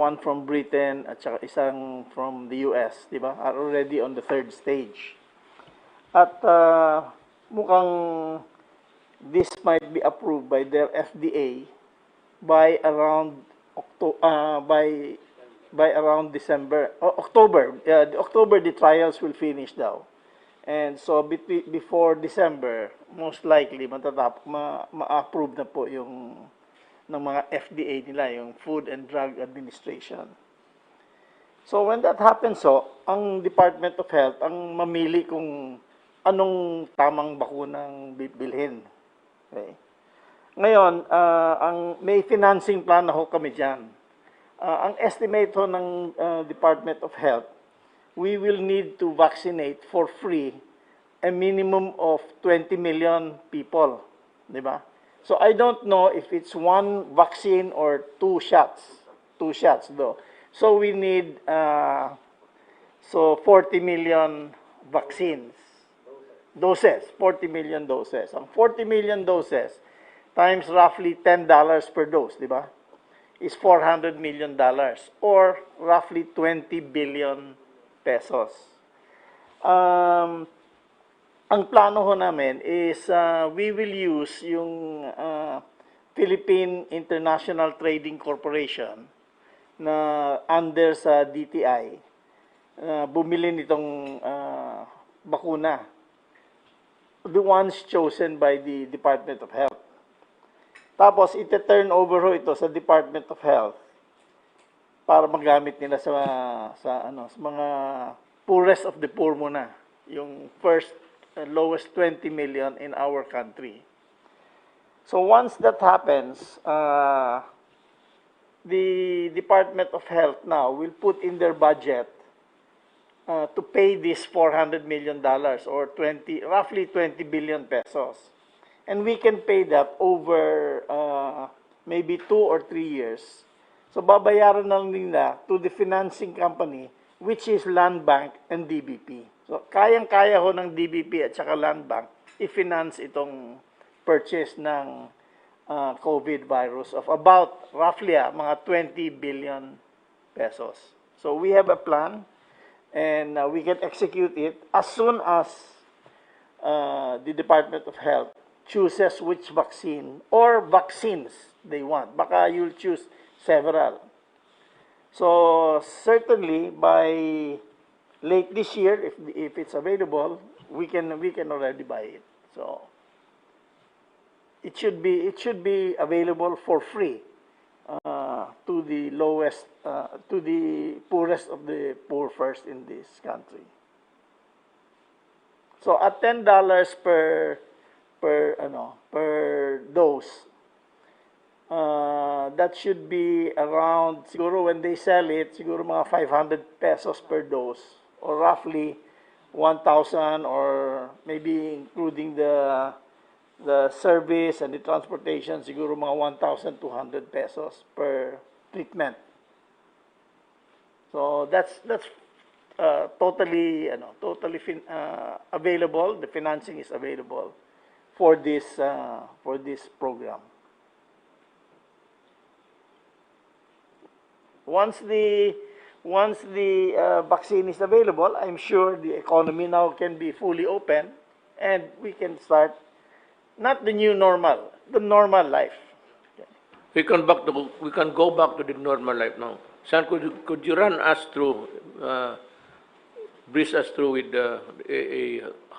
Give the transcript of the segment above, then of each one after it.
one from Britain at saka isang from the US, di ba? Are already on the third stage. At mukhang this might be approved by their FDA by around around December or October. October the trials will finish daw. And so before December, most likely ma-approve na po yung ng mga FDA nila, yung Food and Drug Administration. So when that happens, ang Department of Health ang mamili kung anong tamang bakunang bibilhin. Okay. Ngayon, may financing plan na ho kami dyan. Ang estimate ho ng Department of Health, we will need to vaccinate for free a minimum of 20 million people. Di ba? So I don't know if it's one vaccine or two shots. Two shots though. So we need 40 million vaccines. Doses. 40 million doses. Ang 40 million doses times roughly $10 per dose, di ba? Is $400 million or roughly 20 billion pesos. Ang plano ho namin is we will use yung Philippine International Trading Corporation na under sa DTI bumili nitong bakuna. The ones chosen by the Department of Health. Tapos ite-turn over ho ito sa Department of Health para magamit nila sa mga poorest of the poor muna. Yung first lowest 20 million in our country. So once that happens, the Department of Health now will put in their budget to pay this $400 million or roughly 20 billion pesos. And we can pay that over maybe 2 or 3 years. So babayaran na lang nila to the financing company, which is Land Bank and DBP. So, kayang-kaya ho ng DBP at saka Land Bank i-finance itong purchase ng COVID virus of about roughly mga 20 billion pesos. So, we have a plan and we can execute it as soon as the Department of Health chooses which vaccine or vaccines they want. Baka you'll choose several. So, certainly by late this year, if it's available, we can already buy it. So it should be available for free to the lowest, to the poorest of the poor first in this country. So at $10 per dose, that should be around, siguro when they sell it, siguro mga 500 pesos per dose. Or roughly 1,000 or maybe including the service and the transportation, siguro mga 1,200 pesos per treatment. So that's totally available. The financing is available for this program. Once the vaccine is available, I'm sure the economy now can be fully open and we can start not the new normal, the normal life. We can go back to the normal life now. Sir, could you run us through, breeze us through with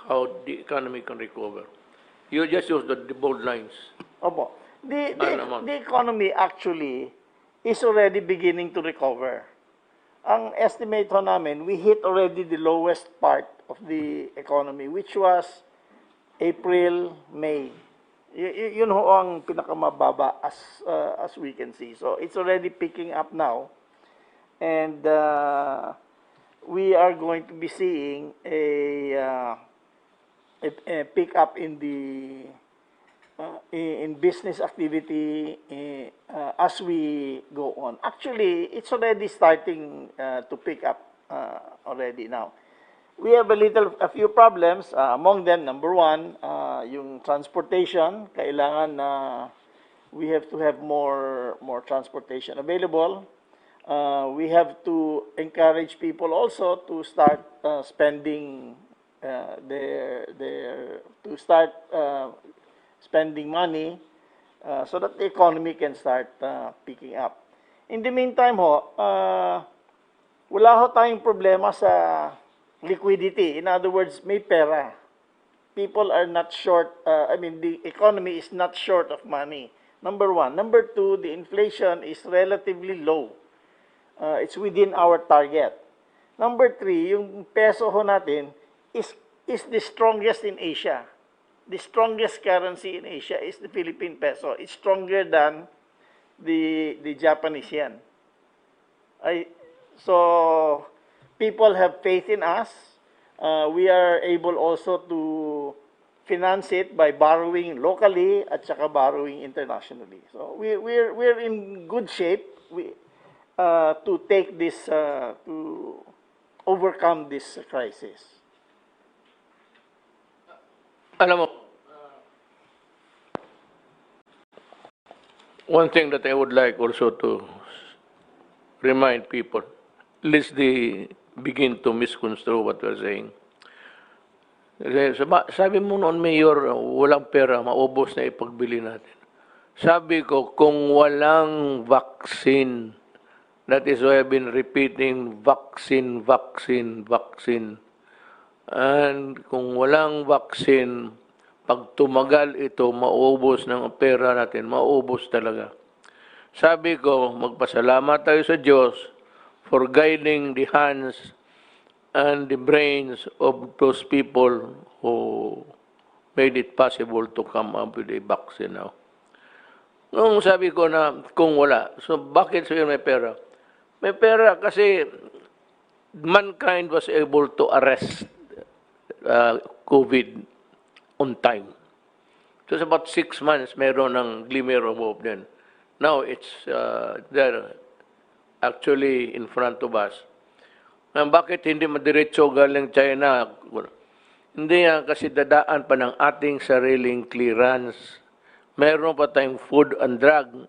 how the economy can recover? You just use the bold lines. Opo. The economy actually is already beginning to recover. Ang estimate ho namin, we hit already the lowest part of the economy, which was April, May. Yun ho ang pinakamababa as we can see. So it's already picking up now. And we are going to be seeing a pick up in the in business activity as we go on. Actually, it's already starting to pick up already now. We have a few problems. Among them, number one, yung transportation. Kailangan we have to have more transportation available. We have to encourage people also to start spending to start spending money so that the economy can start picking up. In the meantime wala ho tayong problema sa liquidity. In other words, may pera. People are not short, the economy is not short of money. Number one. Number two, the inflation is relatively low. It's within our target. Number three, yung peso ho natin is the strongest in Asia. The strongest currency in Asia is the Philippine peso. It's stronger than the Japanese yen. So people have faith in us. We are able also to finance it by borrowing locally at saka borrowing internationally. So we're in good shape to take this to overcome this crisis. Alam mo, one thing that I would like also to remind people, at least they begin to misconstrue what we're saying. Sabi mo noon, Mayor, walang pera, maubos na ipagbili natin. Sabi ko, kung walang vaccine, that is why I've been repeating vaccine, vaccine, vaccine. And kung walang vaccine, pag tumagal ito, maubos ng pera natin, maubos talaga. Sabi ko, magpasalamat tayo sa Diyos for guiding the hands and the brains of those people who made it possible to come up with a vaccine now. Nung sabi ko na kung wala, so bakit sabi may pera? May pera kasi mankind was able to arrest COVID on time. So it's about 6 months, meron ng glimmer of hope din. Now it's there actually in front of us. Bakit hindi madiretso galing China? Hindi yan kasi dadaan pa ng ating sariling clearance. Meron pa tayong food and drug.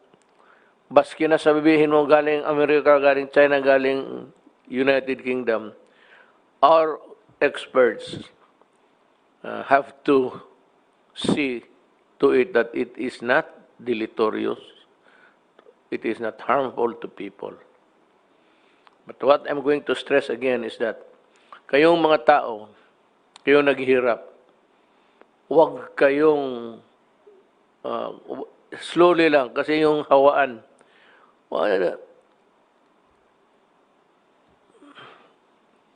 Baski na sabihin mo galing Amerika, galing China, galing United Kingdom, our experts have to see to it that it is not deleterious, it is not harmful to people. But what I'm going to stress again is that kayong mga tao, kayong naghihirap, huwag kayong slowly lang kasi yung hawaan.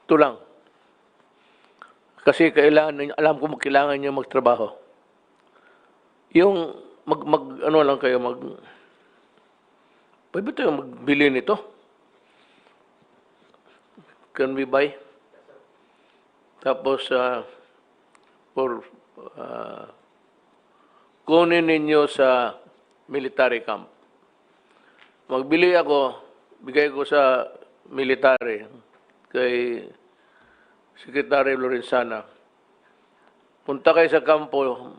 Ito lang. Kasi kailangan, alam ko kailangan nyo magtrabaho. Yung ano lang kayo, pwede ba tayo magbili nito? Can we buy? Tapos, kunin ninyo sa military camp. Magbili ako, bigay ko sa military, kay Secretary Lorenzana. Punta kayo sa kampo,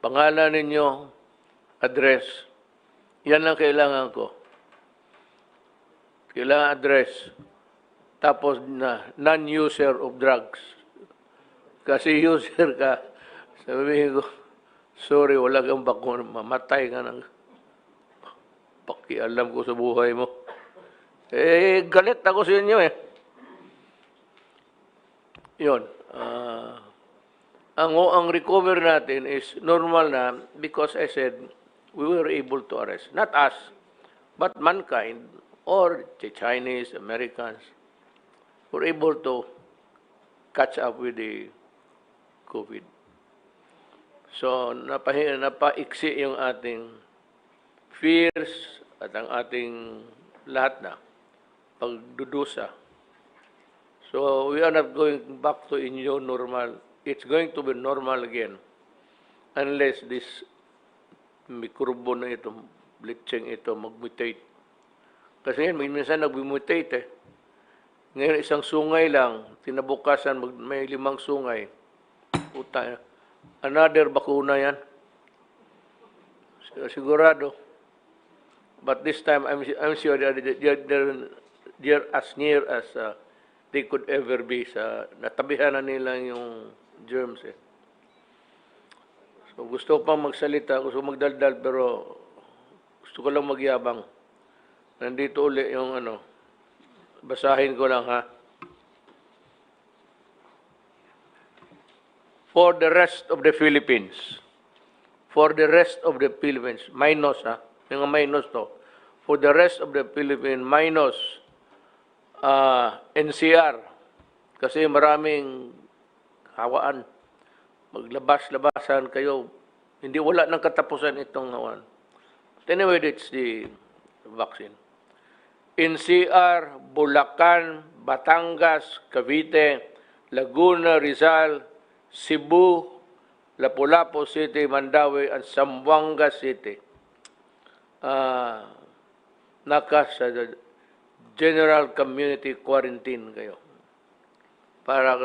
pangalan ninyo, address. Yan lang kailangan ko. Kailangan address. Tapos non-user of drugs. Kasi user ka, sabihin ko, sorry, wala kang bakuna, mamatay ka ng pakialam ko sa buhay mo. Galit ako sa inyo eh. Yun. Ang recover natin is normal na because I said we were able to arrest. Not us, but mankind or the Chinese, Americans were able to catch up with the COVID. So, napaiksi yung ating fears at ang ating lahat na pagdudusa. So, we are not going back to a new normal. It's going to be normal again unless this mikrobo na ito, bleaching ito, mag-mutate. Kasi yan, minsan nag-mutate eh. Ngayon, isang sungay lang, tinabukasan, may 5 sungay. Puta, another bakuna yan. Sigurado. But this time, I'm sure they're as near as they could ever be sa natabihan na nila yung germs eh. So gusto ko pang magsalita, gusto ko magdaldal, pero gusto ko lang magyabang. Nandito uli yung basahin ko lang ha. For the rest of the Philippines, minus ha, yung minus to, for the rest of the Philippines, minus NCR, kasi maraming hawaan, maglabas-labasan kayo, hindi wala ng katapusan itong hawaan. But anyway, it's the vaccine. NCR, Bulacan, Batangas, Cavite, Laguna, Rizal, Cebu, Lapu-Lapu City, Mandawi, at Zamboanga City. Naka sa general community quarantine kayo. Para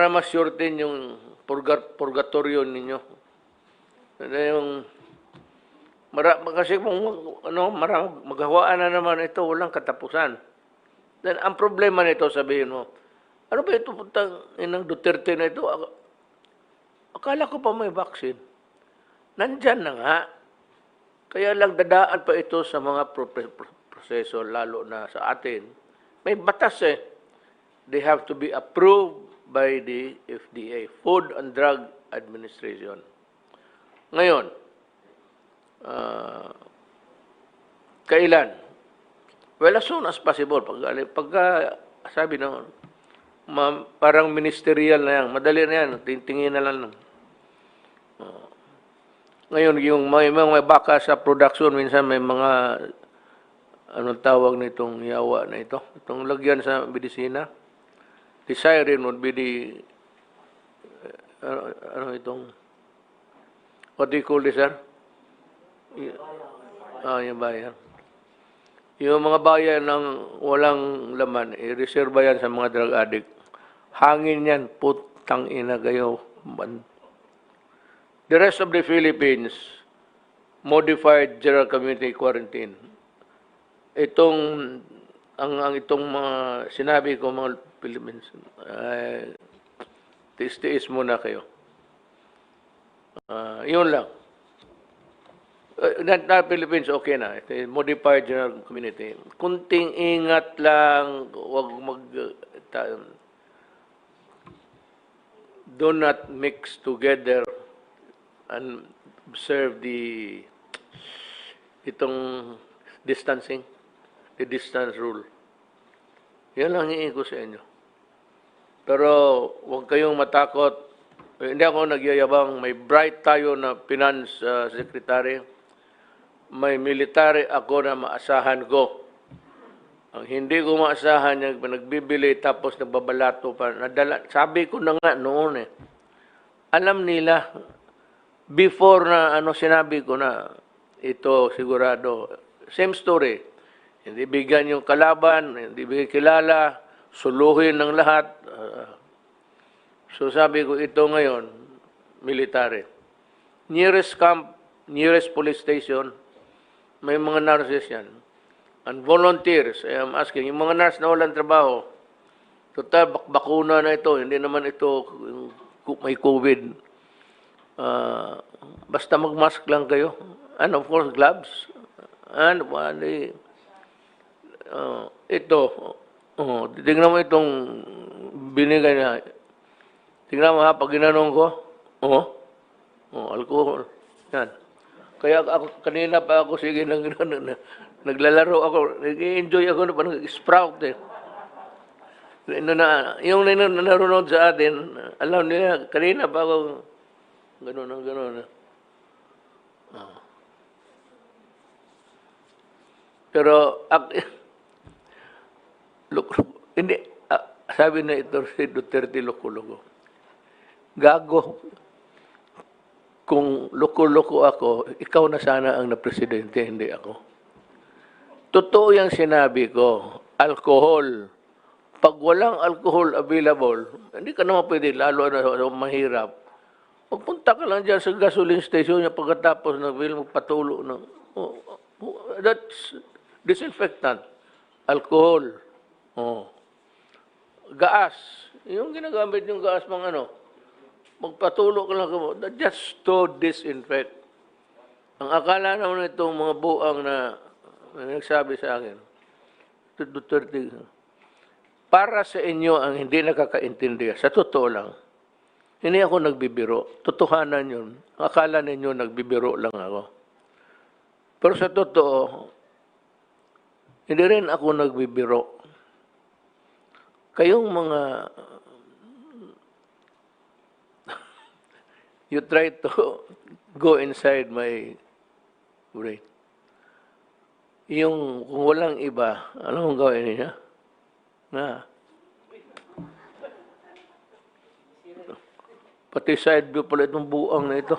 ma-shorten yung purgatorio ninyo. Kasi kung maghawaan na naman ito, walang katapusan. Then, ang problema nito, sabihin mo, ano ba ito puntang inang Duterte na ito? Akala ko pa may vaccine. Nandyan na nga. Kaya lang dadaan pa ito sa mga proseso, lalo na sa atin. May batas eh. They have to be approved by the FDA, Food and Drug Administration. Ngayon, kailan? Well, as soon as possible. Pagka sabi na, parang ministerial na yan, madali na yan, tingin na lang. Ngayon, yung may baka sa production, minsan may mga, anong tawag nitong yawa na ito? Itong lagyan sa medisina. The siren would be the, what do you call this, sir? Yung bayan. Yung mga bayan ng walang laman, i-reserve yan sa mga drug addict. Hangin yan, putang ina kayo. The rest of the Philippines, modified general community quarantine. Itong mga sinabi ko mga Philippines, tiis-tiis muna kayo. Yun lang. Not Philippines, okay na. Ito, modified general community. Kunting ingat lang, wag do not mix together and observe itong distancing, the distance rule. Yan lang hihingi ko sa inyo. Pero huwag kayong matakot. Hindi ako nagyayabang. May bright tayo na finance secretary. May military ako na maasahan ko. Ang hindi ko maasahan yung nagbibili tapos nagbabalato pa. Sabi ko na nga noon eh. Alam nila, before na sinabi ko na ito sigurado. Same story. Hindi bigyan yung kalaban, hindi bigyan kilala, suluhin ng lahat. So sabi ko ito ngayon, military. Nearest camp, nearest police station, may mga nurses yan. And volunteers, I am asking, yung mga nurse na walang trabaho, total, bakuna na ito, hindi naman ito may COVID. Basta mag-mask lang kayo. And of course, gloves. And ito, tignan mo itong binigay na. Tignan mo ha, pag ginanong ko, alcohol. Yan. Kaya ako, kanina pa ako, sige, naglalaro ako, nag-enjoy ako na parang sprout eh. Yung nanonood sa atin, alam nila, kanina pa ako, gano'n. Pero, hindi, sabi na ito si Duterte, loko-loko. Gago. Kung loko-loko ako, ikaw na sana ang na-presidente, hindi ako. Totoo yung sinabi ko, alcohol. Pag walang alcohol available, hindi ka naman pwede, lalo na mahirap. Magpunta ka lang dyan sa gasoline station niya pagkatapos magpatulo ng, that's disinfectant, alcohol, oh, gas. Yung ginagamit yung gas mga ano, magpatulo ka lang mo, just to disinfect. Ang akala naman itong mga buang na nagsabi sa akin, to Duterte, para sa inyo ang hindi nakakaintindi, sa totoo lang, hindi ako nagbibiro. Totohanan yun. Akala ninyo nagbibiro lang ako. Pero sa totoo, hindi rin ako nagbibiro. Kayong mga you try to go inside my brain. Yung kung walang iba, ano ang gawin niya? Na, pati side view pala itong buang na ito.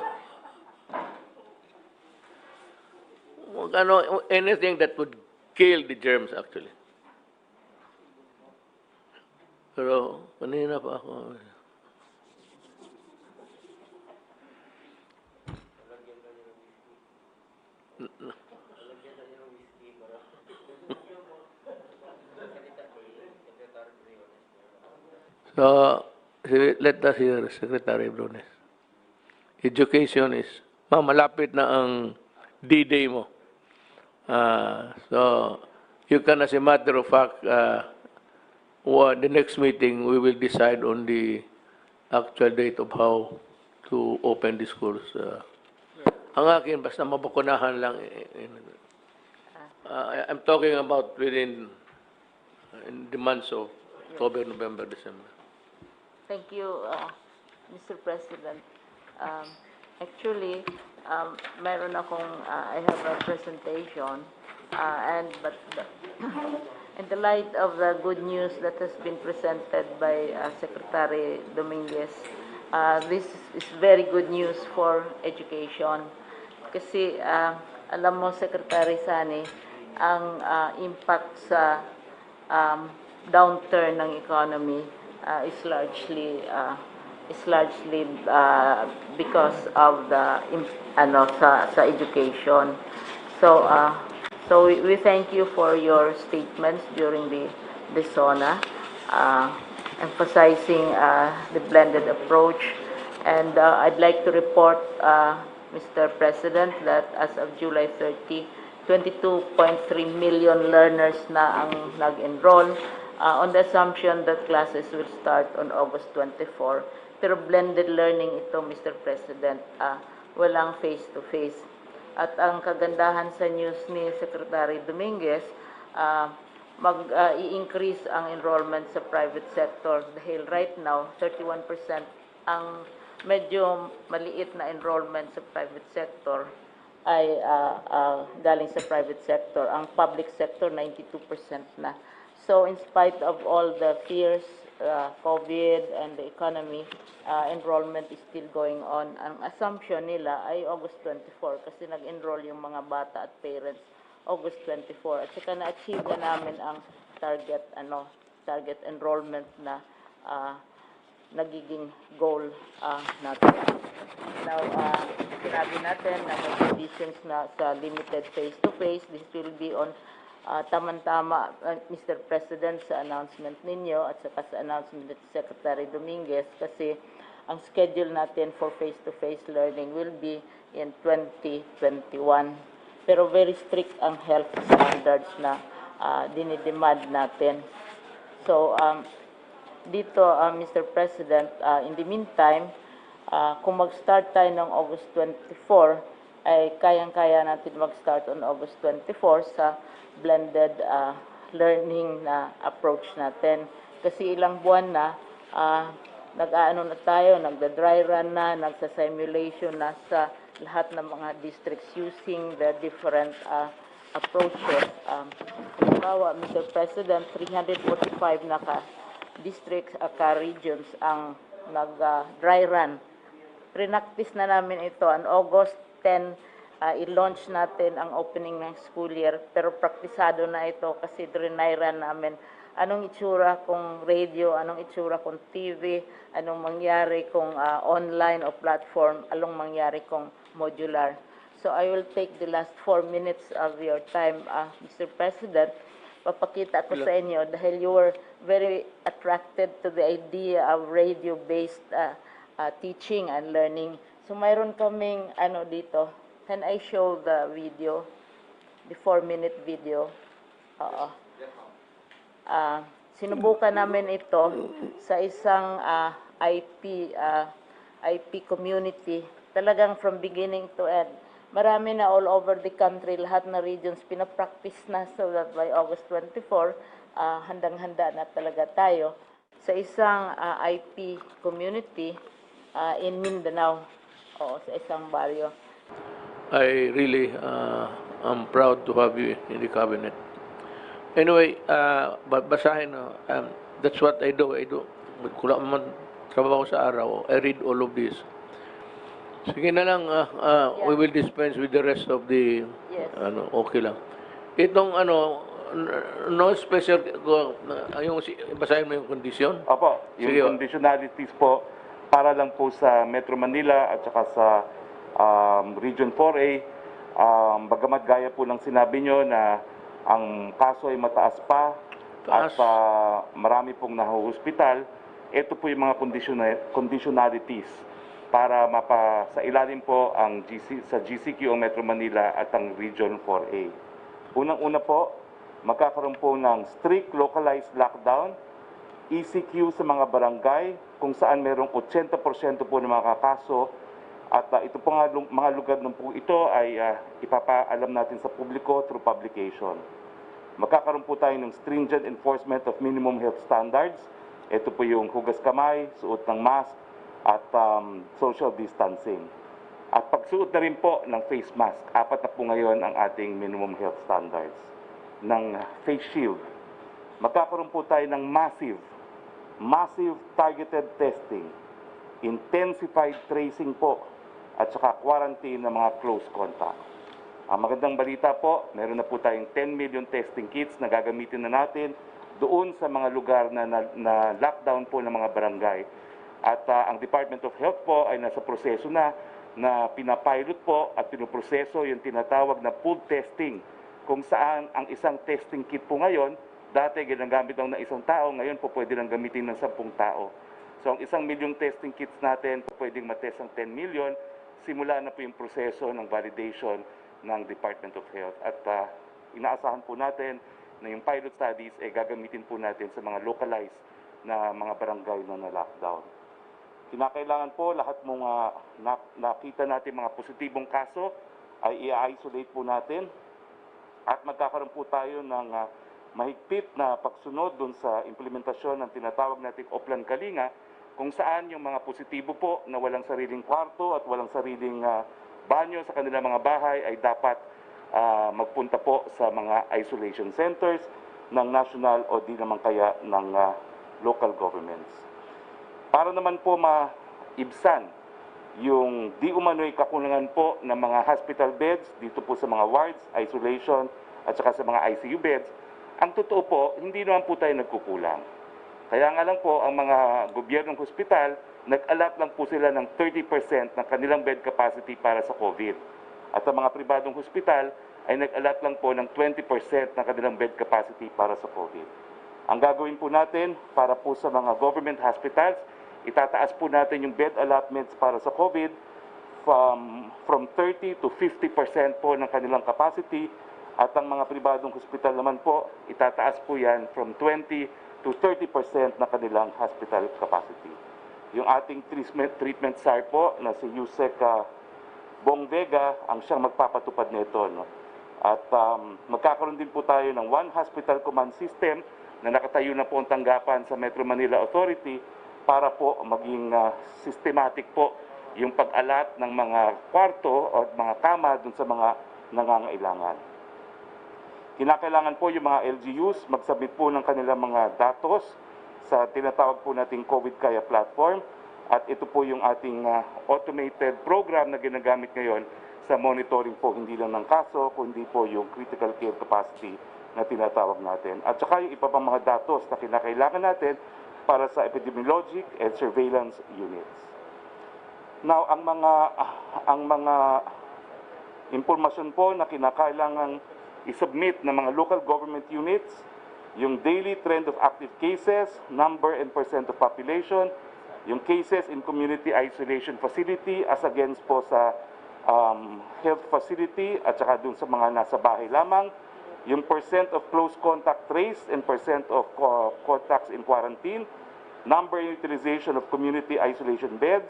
Ano, anything that would kill the germs actually. Pero kanina pa ako. So, let us hear Secretary Brunes. Education is, malapit na ang D-Day mo. So, you can, as a matter of fact, the next meeting, we will decide on the actual date of how to open the schools. Ang akin, basta mabakunahan lang. I'm talking about within in the months of October, November, December. Thank you, Mr. President. Actually, meron akong, I have a presentation, but in the light of the good news that has been presented by Secretary Dominguez, this is very good news for education. Kasi, alam mo, Secretary Sani, ang impact sa downturn ng economy is largely because of the sa education. So we thank you for your statements during the SONA, emphasizing the blended approach, and I'd like to report, Mr. President, that as of July 30, 22.3 million learners na ang nag-enroll, on the assumption that classes will start on August 24. Pero blended learning ito, Mr. President, walang face-to-face. At ang kagandahan sa news ni Secretary Dominguez, mag-i-increase ang enrollment sa private sector dahil right now, 31% ang medyo maliit na enrollment sa private sector ay galing sa private sector. Ang public sector, 92% na. So in spite of all the fears, COVID and the economy, enrollment is still going on. Ang assumption nila ay August 24 kasi nag-enroll yung mga bata at parents August 24. At saka na-achieve na namin ang target enrollment na nagiging goal natin. Now, sinabi natin na may conditions na sa limited face-to-face. This will be on tama-tama, Mr. President, sa announcement ninyo at saka sa announcement ni Secretary Dominguez kasi ang schedule natin for face-to-face learning will be in 2021. Pero very strict ang health standards na dinidemand natin. So, dito, Mr. President, in the meantime, kung mag-start tayo ng August 24, ay kayang-kaya natin mag-start on August 24 sa blended learning na approach natin. Kasi ilang buwan na, nag-aano na tayo, nagda-dry run na, nagsa-simulation na sa lahat ng mga districts using the different approaches. Halimbawa, Mr. President, 345 na districts, regions ang nag-dry run. Pre-practice na namin ito. On August 10, i-launch natin ang opening ng school year, pero praktisado na ito kasi dry run namin anong itsura kung radio, anong itsura kung TV, anong mangyari kung online o platform, anong mangyari kung modular. So I will take the last 4 minutes of your time, Mr. President. Papakita ko sa inyo dahil you were very attracted to the idea of radio-based teaching and learning. So mayroon kaming dito. Can I show the video? The 4-minute video. Oo. Sinubukan namin ito sa isang IP community. Talagang from beginning to end. Marami na all over the country, lahat na regions pinapractice na so that by August 24, handang-handa na talaga tayo sa isang IP community in Mindanao. O sa isang baryo. I really am proud to have you in the cabinet. Anyway, basahin, that's what I do. Kung man trabaho sa araw, I read all of this. Sige na lang, we will dispense with the rest of the, Yes. Okay lang. Itong no special, basahin mo yung kondisyon? Opo, yung Sige. conditionalities po para lang po sa Metro Manila at saka sa Region 4A. Bagamat gaya po ng sinabi nyo na ang kaso ay mataas pa Taas. at marami pong nahuhospital, ito po yung mga conditionalities para sa ilalim po ang sa GCQ ang Metro Manila at ang Region 4A. Unang-una po, magkakaroon po ng strict localized lockdown, ECQ sa mga barangay kung saan merong 80% po ng mga kaso at ito po nga mga lugar ng po ito ay ipapaalam natin sa publiko through publication. Magkakaroon po tayo ng stringent enforcement of minimum health standards. Ito po yung hugas kamay, suot ng mask at social distancing. At pagsuot na rin po ng face mask, 4 na po ngayon ang ating minimum health standards. Ng face shield. Magkakaroon po tayo ng massive targeted testing, intensified tracing po, at saka quarantine ng mga close contact. Ang magandang balita po, meron na po tayong 10 million testing kits na gagamitin na natin doon sa mga lugar na lockdown po ng mga barangay. At ang Department of Health po ay nasa proseso na pinapilot po at pinoproseso yung tinatawag na pool testing, kung saan ang isang testing kit po ngayon, dati ginagamit lang ng isang tao, ngayon po pwede lang gamitin ng 10 tao. So ang 1 milyong testing kits natin, pwedeng matest ang 10 million, simula na po yung proseso ng validation ng Department of Health. At inaasahan po natin na yung pilot studies ay gagamitin po natin sa mga localized na mga barangay na na-lockdown. Kinakailangan po lahat mong nakita natin mga positibong kaso ay i-isolate po natin at magkakaroon po tayo ng mahigpit na pagsunod dun sa implementasyon ng tinatawag nating Oplan Kalinga, kung saan yung mga positibo po na walang sariling kwarto at walang sariling banyo sa kanilang mga bahay ay dapat magpunta po sa mga isolation centers ng national o di naman kaya ng local governments. Para naman po maibsan yung di umano'y kakulangan po ng mga hospital beds dito po sa mga wards, isolation at saka sa mga ICU beds, ang totoo po, hindi naman po tayo nagkukulang. Kaya nga lang po, ang mga gobyernong hospital, nag-allot lang po sila ng 30% ng kanilang bed capacity para sa COVID. At ang mga pribadong hospital ay nag-allot lang po ng 20% ng kanilang bed capacity para sa COVID. Ang gagawin po natin para po sa mga government hospitals, itataas po natin yung bed allotments para sa COVID from 30 to 50% po ng kanilang capacity. At ang mga pribadong hospital naman po, itataas po yan from 20 to 30% ng kanilang hospital capacity. Yung ating treatment SAR po na si Yusek Bong Vega ang siyang magpapatupad nito. No? At magkakaroon din po tayo ng one hospital command system na nakatayo na po ang tanggapan sa Metro Manila Authority para po maging systematic po yung pag-alat ng mga kwarto o mga kama dun sa mga nangangailangan. Kinakailangan po yung mga LGUs magsabit po ng kanilang mga datos sa tinatawag po nating COVID Kaya platform at ito po yung ating automated program na ginagamit ngayon sa monitoring po hindi lang ng kaso kundi po yung critical care capacity na tinatawag natin. At saka yung iba pang mga datos na kinakailangan natin para sa epidemiologic and surveillance units. Now, ang mga impormasyon po na kinakailangan isubmit ng mga local government units, yung daily trend of active cases, number and percent of population, yung cases in community isolation facility as against po sa health facility at saka dun sa mga nasa bahay lamang, yung percent of close contact traced and percent of contacts in quarantine, number and utilization of community isolation beds,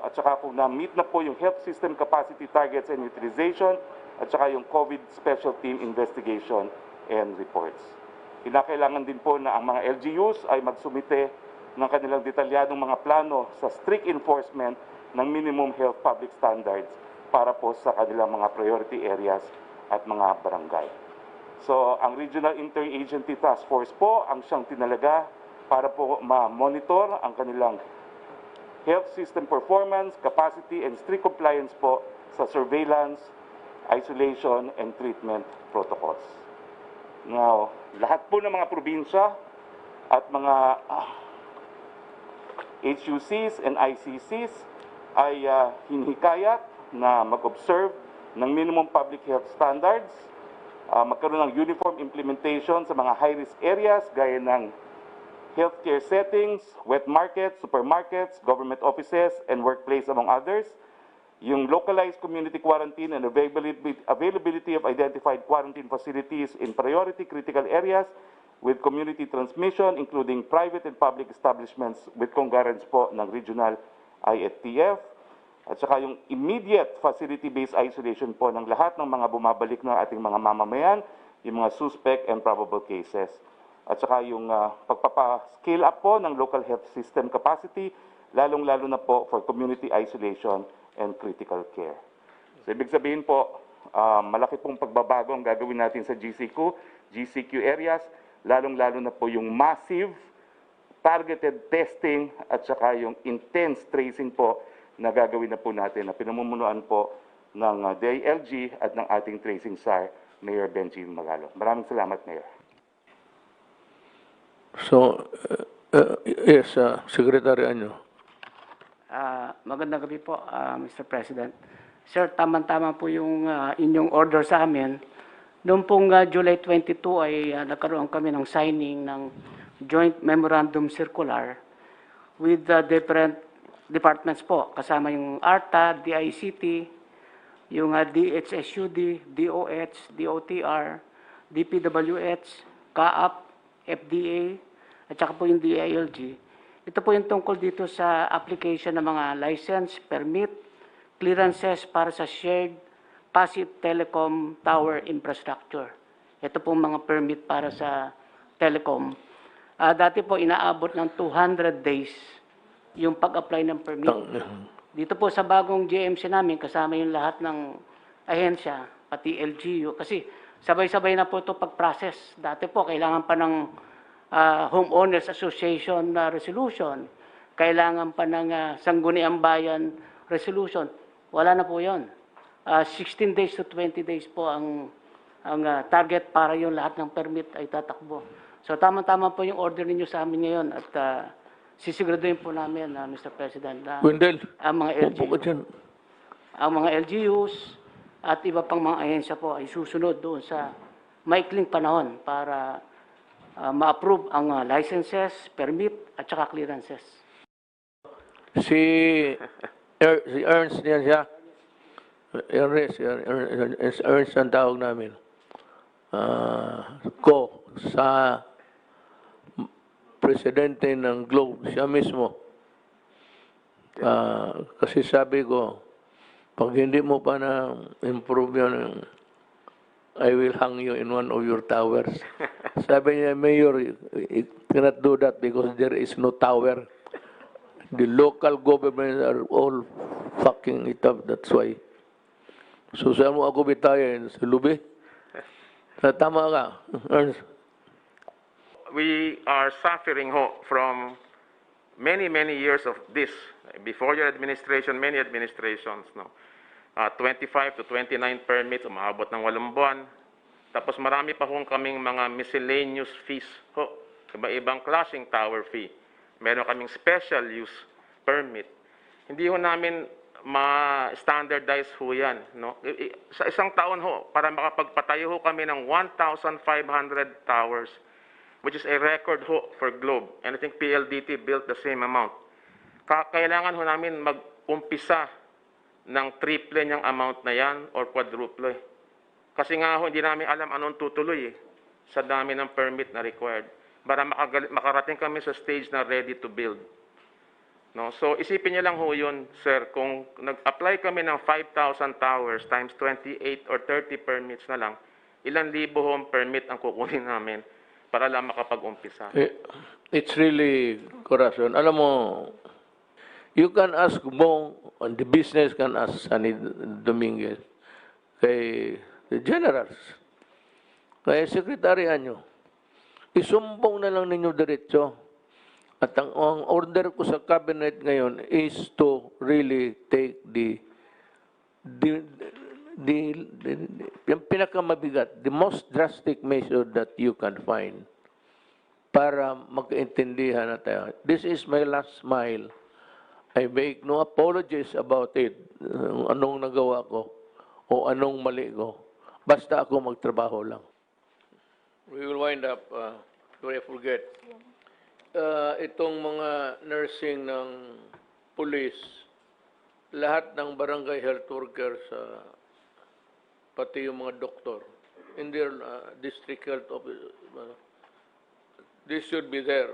at saka kung na-meet na po yung health system capacity targets and utilization, at saka yung COVID special team investigation and reports. Kinakailangan din po na ang mga LGUs ay magsumite ng kanilang detalyadong mga plano sa strict enforcement ng minimum health public standards para po sa kanilang mga priority areas at mga barangay. So, ang Regional Interagency Task Force po ang siyang tinalaga para po ma-monitor ang kanilang health system performance, capacity, and strict compliance po sa surveillance, isolation, and treatment protocols. Now, lahat po ng mga probinsya at mga HUCs and ICCs ay hinihikayat na mag-observe ng minimum public health standards, magkaroon ng uniform implementation sa mga high-risk areas gaya ng healthcare settings, wet markets, supermarkets, government offices, and workplace among others, yung localized community quarantine and availability of identified quarantine facilities in priority critical areas with community transmission, including private and public establishments with concurrence po ng regional IATF, at saka yung immediate facility-based isolation po ng lahat ng mga bumabalik ng ating mga mamamayan, yung mga suspect and probable cases. At saka yung pagpapa-scale up po ng local health system capacity, lalong-lalo na po for community isolation and critical care. So, ibig sabihin po, malaki pong pagbabago ang gagawin natin sa GCQ areas, lalong-lalo na po yung massive targeted testing at saka yung intense tracing po na gagawin na po natin na pinamumunuan po ng DILG at ng ating tracing SAR, Mayor Benji Magalo. Maraming salamat, Mayor. So, yes, Secretary Anyo. Magandang gabi po, Mr. President. Sir, tama-tama po yung inyong order sa amin. Noong pong July 22 ay nagkaroon kami ng signing ng Joint Memorandum Circular with the different departments po. Kasama yung ARTA, DICT, yung DHSUD, DOH, DOTR, DPWH, CAAP, FDA, at saka po yung DILG. Ito po yung tungkol dito sa application ng mga license, permit, clearances para sa shared passive telecom tower infrastructure. Ito po mga permit para sa telecom. Dati po inaabot ng 200 days yung pag-apply ng permit. Dito po sa bagong GMC namin, kasama yung lahat ng ahensya, pati LGU, kasi sabay-sabay na po ito pag-process. Dati po, kailangan pa ng Homeowners Association resolution, kailangan pa ng Sangguniang Bayan resolution. Wala na po yun. 16 days to 20 days po ang target para yung lahat ng permit ay tatakbo. So tama-tama po yung order ninyo sa amin ngayon at sisiguraduhin po namin, Mr. President, Wendell, ang mga upo ka dyan. ang mga LGUs at iba pang mga ahensya po ay susunod doon sa maikling panahon para ma-approve ang licenses, permit at saka clearances. Si Ernst yan siya. Ernst ang tawag namin. Sa presidente ng Globe, siya mismo. Kasi sabi ko, pag hindi mo pa na-improve yun, I will hang you in one of your towers. Sabi niya, Mayor, you cannot do that because there is no tower. The local governments are all fucking it up, that's why. So saan mo ako bitayin? Sa lubi? Tama ka, Ernst. We are suffering from many years of this. Before your administration, many administrations, no? 25 to 29 permits, umabot ng 8 buwan. Tapos marami pa hong kaming mga miscellaneous fees ho. Iba-ibang klaseng tower fee. Meron kaming special use permit. Hindi ho namin ma-standardize ho yan. No? Sa isang taon ho, para makapagpatayo ho kami ng 1,500 towers, which is a record ho for Globe. And I think PLDT built the same amount. Kailangan ho namin mag-umpisa ng triple niyang amount na yan or quadruple. Kasi nga ho, hindi namin alam anong tutuloy sa dami ng permit na required para makarating kami sa stage na ready to build. No? So isipin niyo lang ho yun, sir, kung nag-apply kami ng 5,000 towers times 28 or 30 permits na lang, ilang libo hong permit ang kukunin namin para lang makapag-umpisa. It's really corruption. Alam mo, you can ask Bong, and the business can ask Sunny Dominguez, kay the generals, kaya sekretarya nyo, isumbong na lang ninyo diretso. At ang order ko sa cabinet ngayon is to really take yung pinakamabigat, the most drastic measure that you can find para magkaintindihan na tayo. This is my last mile. I make no apologies about it, anong nagawa ko o anong mali ko. Basta ako magtrabaho lang. We will wind up, before I forget. Itong mga nursing ng police, lahat ng barangay health workers, pati yung mga doktor, in their district health office, this should be there.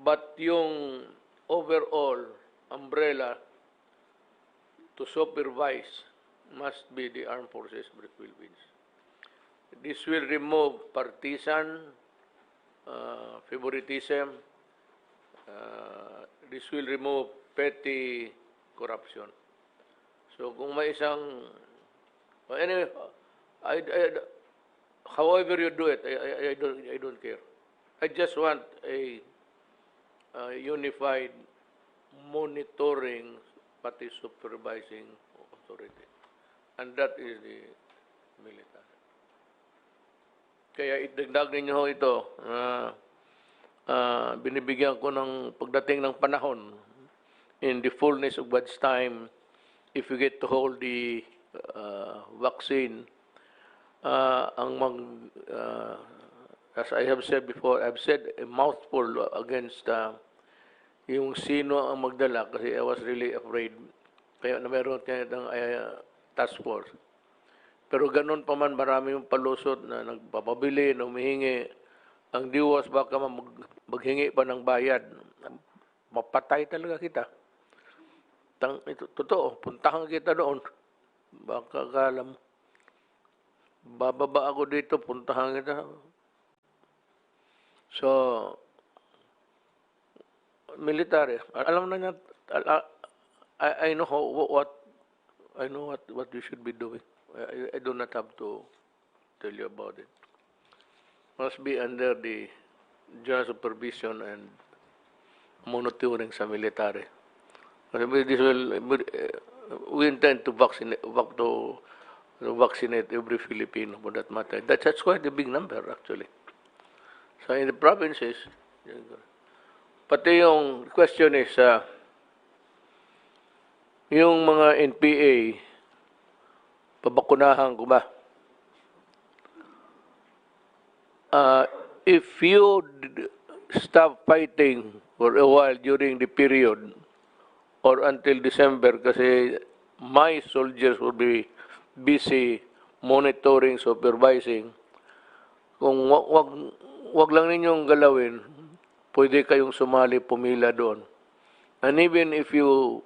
But yung overall umbrella to supervise must be the Armed Forces of the Philippines. This will remove partisan favoritism. This will remove petty corruption. So kung may isang, anyway, however you do it, I don't care. I just want a unified monitoring, pati supervising authority. And that is the military. Kaya idagdag ninyo ho ito, binibigyan ko ng pagdating ng panahon, in the fullness of God's time, if you get to hold the vaccine, as I have said before, I've said a mouthful against yung sino ang magdala kasi I was really afraid. Kaya na meron kayo ng task force. Pero ganun pa man, marami yung palusot na nagpapabili, na humihingi. Ang diwas baka maghingi pa ng bayad. Mapatay talaga kita. Ito, totoo, puntahan kita doon. Baka akala mo, bababa ako dito, puntahan kita. So, military, alam na niya, I know what you should be doing. I do not have to tell you about it. Must be under the general supervision and monitoring sa military. We intend to vaccinate every Filipino for that matter. That's quite a big number actually. So in the provinces, pati yung question is, yung mga NPA, pabakunahan ko ba? If you stop fighting for a while during the period or until December, kasi my soldiers will be busy monitoring, supervising, kung wag lang ninyong galawin, pwede kayong sumali, pumila doon. And even if you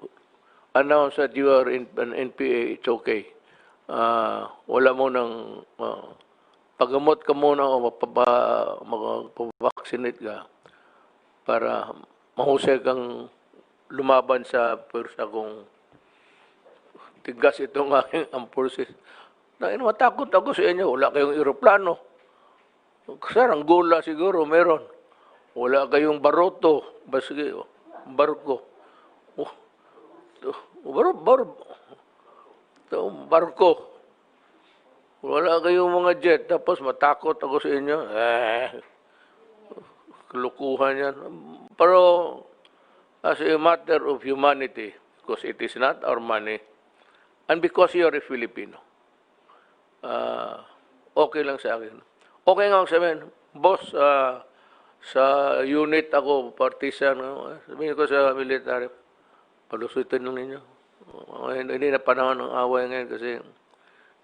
announce that you are in an NPA, it's okay. Wala mo nang pagamot ka muna o magpapavaccinate ka para mahusay kang lumaban sa pwersa kung tigas itong aking forces. Matakot ako sa inyo, wala kayong eroplano. Saranggola siguro meron. Wala kayong baroto, basige, barko. Barko. Wala kayong mga jet, tapos matakot ako sa inyo. Kalukuhan yan. Pero, as a matter of humanity, because it is not our money, and because you're a Filipino, okay lang sa akin. Okay nga ako sabihin, boss, sa unit ako, partisan, sabihin ko sa military, palusutin lang ninyo. Hindi na panahon ng away ngayon kasi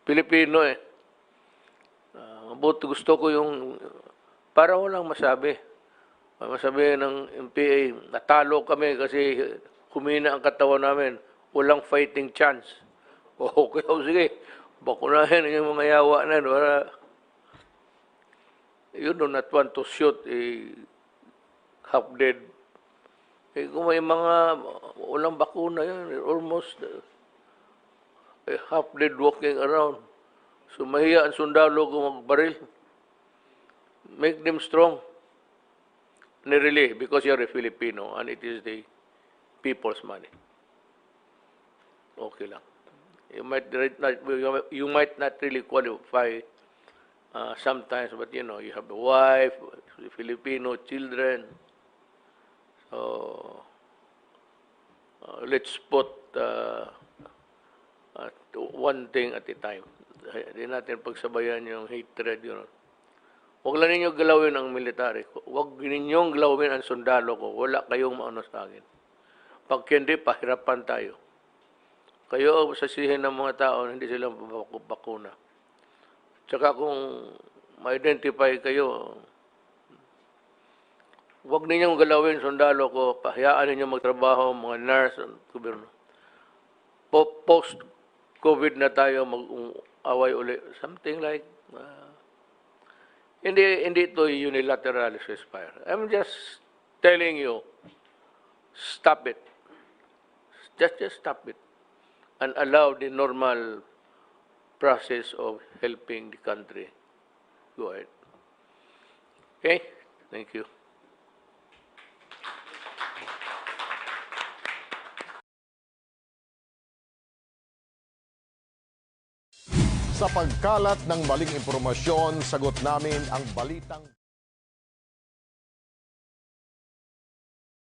Pilipino eh. Mabuti gusto ko yung, para walang masabi. Masabi ng MPA, natalo kami kasi humina ang katawan namin. Walang fighting chance. Okay, sige. Bakunahin yung mga yawa na yun. Para you do not want to shoot a half-dead. Kung may mga walang bakuna yun, almost a half-dead walking around. So mahiya ang sundalo kung magbaril. Make them strong. And really, because you're a Filipino and it is the people's money. Okay lang. You might not really qualify sometimes, but you know, you have a wife, Filipino children. So let's put one thing at a time. Hindi natin pagsabayan yung hatred, you know. Huwag lang ninyo galawin ang military. Huwag ninyong galawin ang sundalo ko. Wala kayong maano sa akin. Pag hindi, pahirapan tayo. Kayo sasihin ng mga tao, hindi sila bakuna. Tsaka kung ma-identify kayo, huwag ninyong galawin sundalo ko. Pahayaan ninyo magtrabaho, mga nurse, gobyerno. Post-COVID na tayo, mag-away uli. Something like... Hindi ito unilateral ceasefire. I'm just telling you, stop it. Just stop it. And allow the normal process of helping the country. Go ahead. Okay? Thank you. Sa pagkalat ng maling impormasyon, sagot namin ang balitang